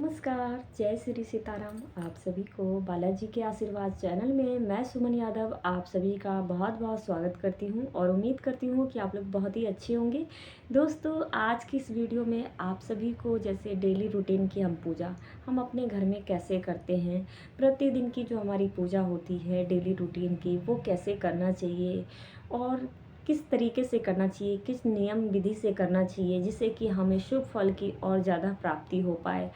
नमस्कार, जय श्री सीताराम। आप सभी को बालाजी के आशीर्वाद चैनल में मैं सुमन यादव आप सभी का बहुत बहुत स्वागत करती हूं और उम्मीद करती हूं कि आप लोग बहुत ही अच्छे होंगे। दोस्तों, आज की इस वीडियो में आप सभी को जैसे डेली रूटीन की हम पूजा हम अपने घर में कैसे करते हैं, प्रतिदिन की जो हमारी पूजा होती है डेली रूटीन की, वो कैसे करना चाहिए और किस तरीके से करना चाहिए, किस नियम विधि से करना चाहिए जिससे कि हमें शुभ फल की और ज़्यादा प्राप्ति हो पाए।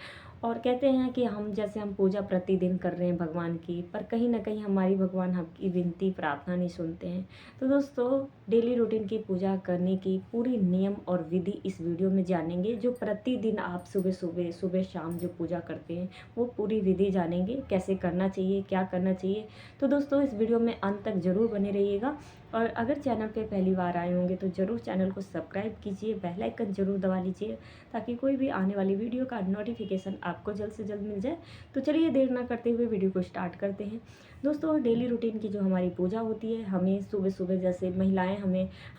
और कहते हैं कि हम पूजा प्रतिदिन कर रहे हैं भगवान की, पर कहीं ना कहीं हमारी भगवान आपकी विनती प्रार्थना नहीं सुनते हैं। तो दोस्तों, डेली रूटीन की पूजा करने की पूरी नियम और विधि इस वीडियो में जानेंगे। जो प्रतिदिन आप सुबह सुबह सुबह शाम जो पूजा करते हैं वो पूरी विधि जानेंगे, कैसे करना चाहिए, क्या करना चाहिए। तो दोस्तों, इस वीडियो में अंत तक ज़रूर बने रहिएगा। और अगर चैनल पे पहली बार आए होंगे तो ज़रूर चैनल को सब्सक्राइब कीजिए, बेल आइकन ज़रूर दबा लीजिए ताकि कोई भी आने वाली वीडियो का नोटिफिकेशन आपको जल्द से जल्द मिल जाए। तो चलिए देर ना करते हुए वीडियो को स्टार्ट करते हैं। दोस्तों, डेली रूटीन की जो हमारी पूजा होती है, हमें सुबह सुबह जैसे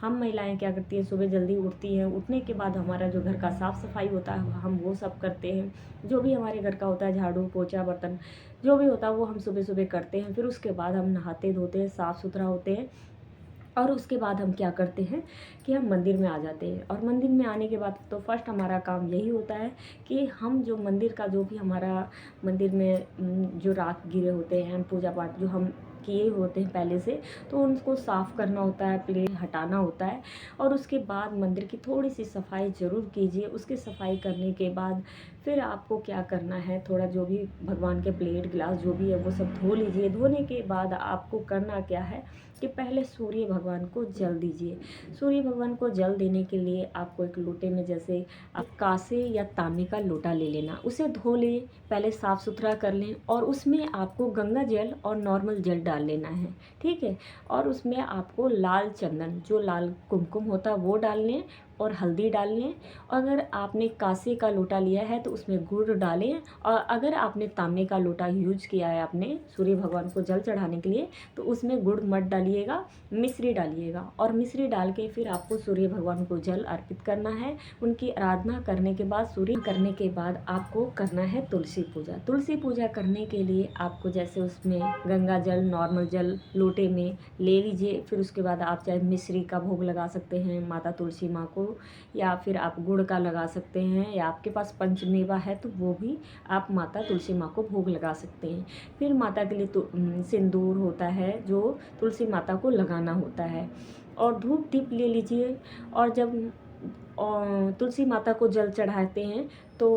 हम महिलाएं क्या करती हैं, सुबह जल्दी उठती हैं। उठने के बाद हमारा जो घर का साफ़ सफाई होता है हम वो सब करते हैं। जो भी हमारे घर का होता है, झाड़ू पोछा बर्तन जो भी होता है वो हम सुबह सुबह करते हैं। फिर उसके बाद हम नहाते धोते हैं, साफ़ सुथरा होते हैं। और उसके बाद हम क्या करते हैं कि हम मंदिर में आ जाते हैं। और मंदिर में आने के बाद तो फर्स्ट हमारा काम यही होता है कि हम जो मंदिर का जो भी हमारा मंदिर में जो राख गिरे होते हैं, पूजा पाठ जो हम किए होते हैं पहले से, तो उनको साफ़ करना होता है, प्लेट हटाना होता है। और उसके बाद मंदिर की थोड़ी सी सफाई ज़रूर कीजिए। उसकी सफाई करने के बाद फिर आपको क्या करना है, थोड़ा जो भी भगवान के प्लेट गिलास जो भी है वो सब धो लीजिए। धोने के बाद आपको करना क्या है कि पहले सूर्य भगवान को जल दीजिए। सूर्य भगवान को जल देने के लिए आपको एक लोटे में, जैसे आप कांसे या तांबे का लोटा ले लेना, उसे धो लें, पहले साफ़ सुथरा कर लें और उसमें आपको गंगा जल और नॉर्मल जल डाल लेना है। ठीक है। और उसमें आपको लाल चंदन, जो लाल कुमकुम होता है वो डाल लें और हल्दी डाल लें। अगर आपने कांसे का लोटा लिया है तो उसमें गुड़ डालें। और अगर आपने तांबे का लोटा यूज किया है अपने सूर्य भगवान को जल चढ़ाने के लिए तो उसमें गुड़ मत डालिएगा, मिश्री डालिएगा। और मिश्री डाल के फिर आपको सूर्य भगवान को जल अर्पित करना है। उनकी आराधना करने के बाद, सूर्य करने के बाद आपको करना है तुलसी पूजा। तुलसी पूजा करने के लिए आपको जैसे उसमें गंगा जल नॉर्मल जल लोटे में ले लीजिए। फिर उसके बाद आप चाहे मिश्री का भोग लगा सकते हैं माता तुलसी माँ को, या फिर आप गुड़ का लगा सकते हैं, या आपके पास पंचमेवा है तो वो भी आप माता तुलसी माँ को भोग लगा सकते हैं। फिर माता के लिए तो सिंदूर होता है जो तुलसी माता को लगाना होता है। और धूप दीप ले लीजिए। और जब तुलसी माता को जल चढ़ाते हैं तो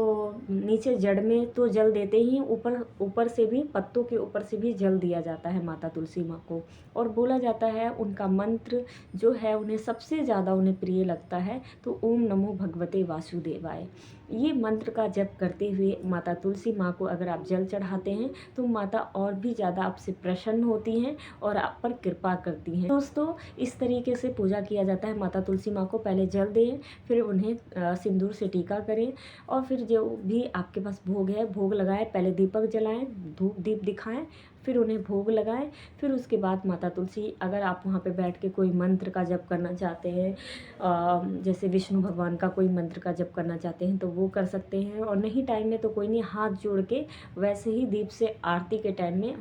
नीचे जड़ में तो जल देते ही, ऊपर ऊपर से भी, पत्तों के ऊपर से भी जल दिया जाता है माता तुलसी माँ को। और बोला जाता है उनका मंत्र जो है उन्हें सबसे ज़्यादा उन्हें प्रिय लगता है, तो ओम नमो भगवते वासुदेवाय। ये मंत्र का जप करते हुए माता तुलसी माँ को अगर आप जल चढ़ाते हैं तो माता और भी ज़्यादा आपसे प्रसन्न होती हैं और आप पर कृपा करती हैं। दोस्तों, इस तरीके से पूजा किया जाता है। माता तुलसी माँ को पहले जल दें, फिर उन्हें सिंदूर से टीका करें और फिर जो भी आपके पास भोग है भोग लगाएं। पहले दीपक जलाएं, धूप दीप दिखाएं, फिर उन्हें भोग लगाएं। फिर उसके बाद माता तुलसी, अगर आप वहाँ पे बैठ के कोई मंत्र का जप करना चाहते हैं, जैसे विष्णु भगवान का कोई मंत्र का जप करना चाहते हैं तो वो कर सकते हैं। और नहीं टाइम में तो कोई नहीं, हाथ जोड़ के वैसे ही दीप से आरती के टाइम में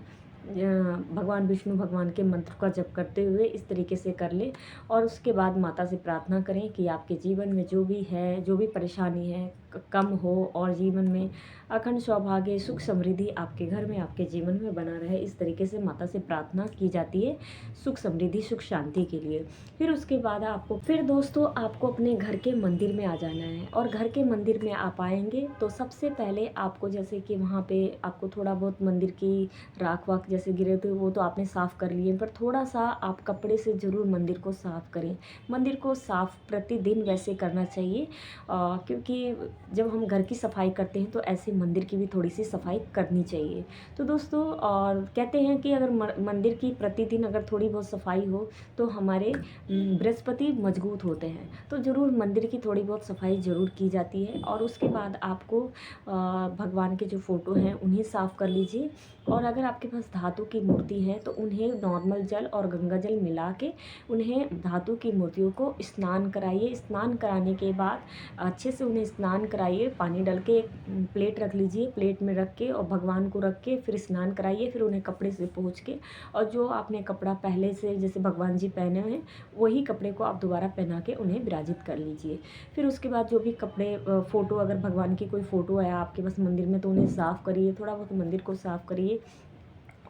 भगवान विष्णु भगवान के मंत्र का जप करते हुए इस तरीके से कर लें। और उसके बाद माता से प्रार्थना करें कि आपके जीवन में जो भी है, जो भी परेशानी है कम हो और जीवन में अखंड सौभाग्य सुख समृद्धि आपके घर में, आपके जीवन में बना रहे। इस तरीके से माता से प्रार्थना की जाती है सुख समृद्धि सुख शांति के लिए। फिर उसके बाद फिर दोस्तों आपको अपने घर के मंदिर में आ जाना है। और घर के मंदिर में आप आएंगे तो सबसे पहले आपको, जैसे कि वहाँ पे आपको थोड़ा बहुत मंदिर की राख वाख जैसे गिरे थे वो तो आपने साफ़ कर लिए, पर थोड़ा सा आप कपड़े से ज़रूर मंदिर को साफ़ करें। मंदिर को साफ़ प्रतिदिन वैसे करना चाहिए, क्योंकि जब हम घर की सफाई करते हैं तो ऐसे मंदिर की भी थोड़ी सी सफाई करनी चाहिए। तो दोस्तों, और कहते हैं कि अगर मंदिर की प्रतिदिन अगर थोड़ी बहुत सफाई हो तो हमारे बृहस्पति मजबूत होते हैं। तो ज़रूर मंदिर की थोड़ी बहुत सफाई ज़रूर की जाती है। और उसके बाद आपको भगवान के जो फ़ोटो हैं उन्हें साफ़ कर लीजिए। और अगर आपके पास धातु की मूर्ति है तो उन्हें नॉर्मल जल और गंगा जल मिला के उन्हें धातु की मूर्तियों को स्नान कराइए। स्नान कराने के बाद अच्छे से उन्हें स्नान कराइए, पानी डाल के एक प्लेट रख लीजिए, प्लेट में रख के और भगवान को रख के फिर स्नान कराइए। फिर उन्हें कपड़े से पोंछ के, और जो आपने कपड़ा पहले से जैसे भगवान जी पहने हुए हैं वही कपड़े को आप दोबारा पहना के उन्हें विराजित कर लीजिए। फिर उसके बाद जो भी कपड़े फ़ोटो, अगर भगवान की कोई फ़ोटो है आपके पास मंदिर में तो उन्हें साफ़ करिए, थोड़ा बहुत मंदिर को साफ़ करिए।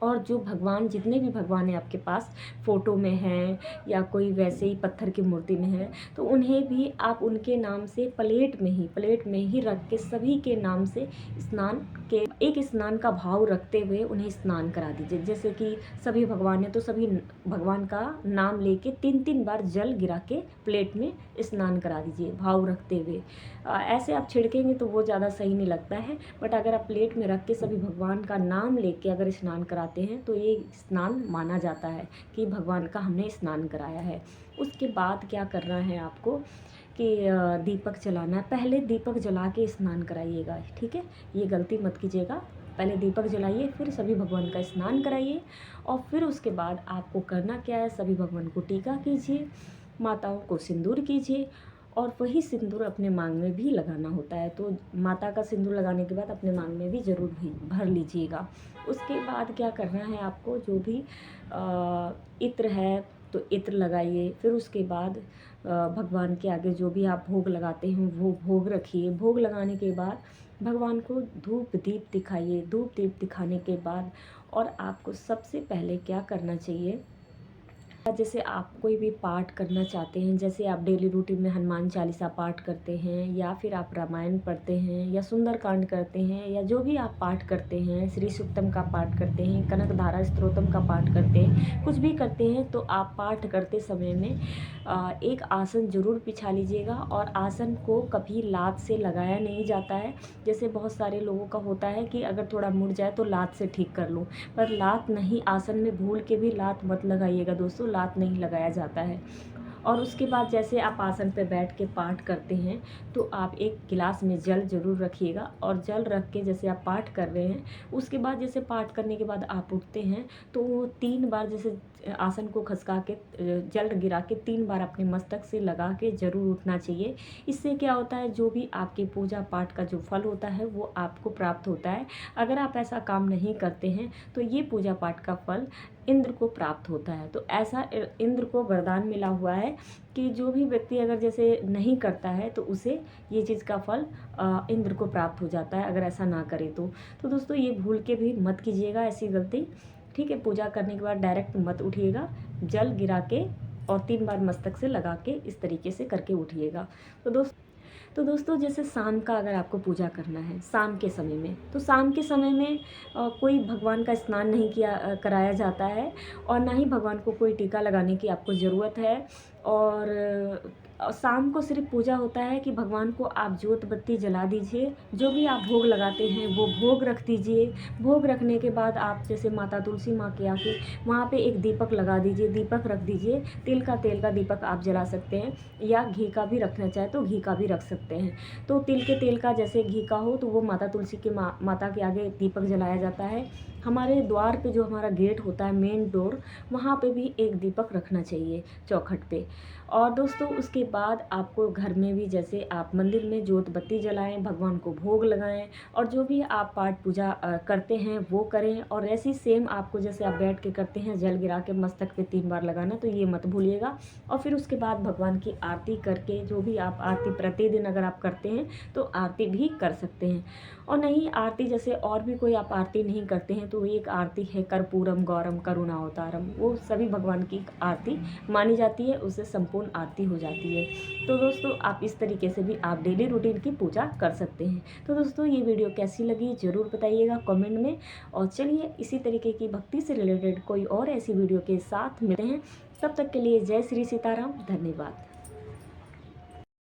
और जो भगवान, जितने भी भगवान हैं आपके पास फ़ोटो में हैं या कोई वैसे ही पत्थर की मूर्ति में है, तो उन्हें भी आप उनके नाम से प्लेट में ही रख के सभी के नाम से स्नान के एक स्नान का भाव रखते हुए उन्हें स्नान करा दीजिए। जैसे कि सभी भगवान हैं तो सभी भगवान का नाम लेके 3-3 बार जल गिरा के प्लेट में स्नान करा दीजिए भाव रखते हुए। ऐसे आप छिड़केंगे तो वो ज़्यादा सही नहीं लगता है, बट अगर आप प्लेट में रख के सभी भगवान का नाम लेके अगर स्नान कराते हैं तो ये स्नान माना जाता है कि भगवान का हमने स्नान कराया है। उसके बाद क्या करना है आपको कि दीपक जलाना है। पहले दीपक जला के स्नान कराइएगा, ठीक है, ये गलती मत कीजिएगा। पहले दीपक जलाइए, फिर सभी भगवान का स्नान कराइए, और फिर उसके बाद आपको करना क्या है, सभी भगवान को टीका कीजिए, माताओं को सिंदूर कीजिए, और वही सिंदूर अपने मांग में भी लगाना होता है। तो माता का सिंदूर लगाने के बाद अपने मांग में भी ज़रूर भी भर लीजिएगा। उसके बाद क्या करना है आपको, जो भी इत्र है तो इत्र लगाइए। फिर उसके बाद भगवान के आगे जो भी आप भोग लगाते हैं वो भोग रखिए। भोग लगाने के बाद भगवान को धूप दीप दिखाइए। धूप दीप दिखाने के बाद और आपको सबसे पहले क्या करना चाहिए, जैसे आप कोई भी पाठ करना चाहते हैं, जैसे आप डेली रूटीन में हनुमान चालीसा पाठ करते हैं, या फिर आप रामायण पढ़ते हैं, या सुंदरकांड करते हैं, या जो भी आप पाठ करते हैं, श्री सूक्तम का पाठ करते हैं, कनकधारा स्तोत्रम का पाठ करते हैं, कुछ भी करते हैं, तो आप पाठ करते समय में एक आसन जरूर बिछा लीजिएगा। और आसन को कभी लात से लगाया नहीं जाता है। जैसे बहुत सारे लोगों का होता है कि अगर थोड़ा मुड़ जाए तो लात से ठीक कर लूँ, पर लात नहीं, आसन में भूल के भी लात मत लगाइएगा दोस्तों, लात नहीं लगाया जाता है। और उसके बाद जैसे आप आसन पे बैठ के पाठ करते हैं तो आप एक गिलास में जल ज़रूर रखिएगा, और जल रख के जैसे आप पाठ कर रहे हैं उसके बाद जैसे पाठ करने के बाद आप उठते हैं तो वो 3 बार जैसे आसन को खसका के जल गिरा के 3 बार अपने मस्तक से लगा के ज़रूर उठना चाहिए। इससे क्या होता है, जो भी आपकी पूजा पाठ का जो फल होता है वो आपको प्राप्त होता है। अगर आप ऐसा काम नहीं करते हैं तो ये पूजा पाठ का फल इंद्र को प्राप्त होता है। तो ऐसा इंद्र को वरदान मिला हुआ है कि जो भी व्यक्ति अगर जैसे नहीं करता है तो उसे ये चीज़ का फल इंद्र को प्राप्त हो जाता है, अगर ऐसा ना करे तो दोस्तों ये भूल के भी मत कीजिएगा ऐसी गलती, ठीक है। पूजा करने के बाद डायरेक्ट मत उठिएगा, जल गिरा के और 3 बार मस्तक से लगा के इस तरीके से करके उठिएगा। तो दोस्तों जैसे शाम का अगर आपको पूजा करना है शाम के समय में, तो शाम के समय में कोई भगवान का स्नान नहीं कराया जाता है, और ना ही भगवान को कोई टीका लगाने की आपको ज़रूरत है। और शाम को सिर्फ पूजा होता है कि भगवान को आप जोत बत्ती जला दीजिए, जो भी आप भोग लगाते हैं वो भोग रख दीजिए। भोग रखने के बाद आप जैसे माता तुलसी माँ के आके वहाँ पे एक दीपक लगा दीजिए, दीपक रख दीजिए। तेल का दीपक आप जला सकते हैं, या घी का भी रखना चाहे तो घी का भी रख सकते हैं। तो तिल के तेल का जैसे घी का हो तो वो माता तुलसी के माता के आगे दीपक जलाया जाता है। हमारे द्वार पे जो हमारा गेट होता है मेन डोर, वहाँ पे भी एक दीपक रखना चाहिए चौखट पे। और दोस्तों उसके बाद आपको घर में भी जैसे आप मंदिर में जोत बत्ती जलाएं, भगवान को भोग लगाएं, और जो भी आप पाठ पूजा करते हैं वो करें। और ऐसी सेम आपको जैसे आप बैठ के करते हैं जल गिरा के मस्तक पे 3 बार लगाना, तो ये मत भूलिएगा। और फिर उसके बाद भगवान की आरती करके, जो भी आप आरती प्रतिदिन अगर आप करते हैं तो आरती भी कर सकते हैं। और नहीं आरती जैसे और भी कोई आप आरती नहीं करते हैं तो एक आरती है कर्पूरम गौरम करुणावतारम, वो सभी भगवान की आरती मानी जाती है, उससे संपूर्ण आरती हो जाती है। तो दोस्तों आप इस तरीके से भी आप डेली रूटीन की पूजा कर सकते हैं। तो दोस्तों ये वीडियो कैसी लगी ज़रूर बताइएगा कमेंट में, और चलिए इसी तरीके की भक्ति से रिलेटेड कोई और ऐसी वीडियो के साथ मिलते हैं। तब तक के लिए जय श्री सीताराम, धन्यवाद।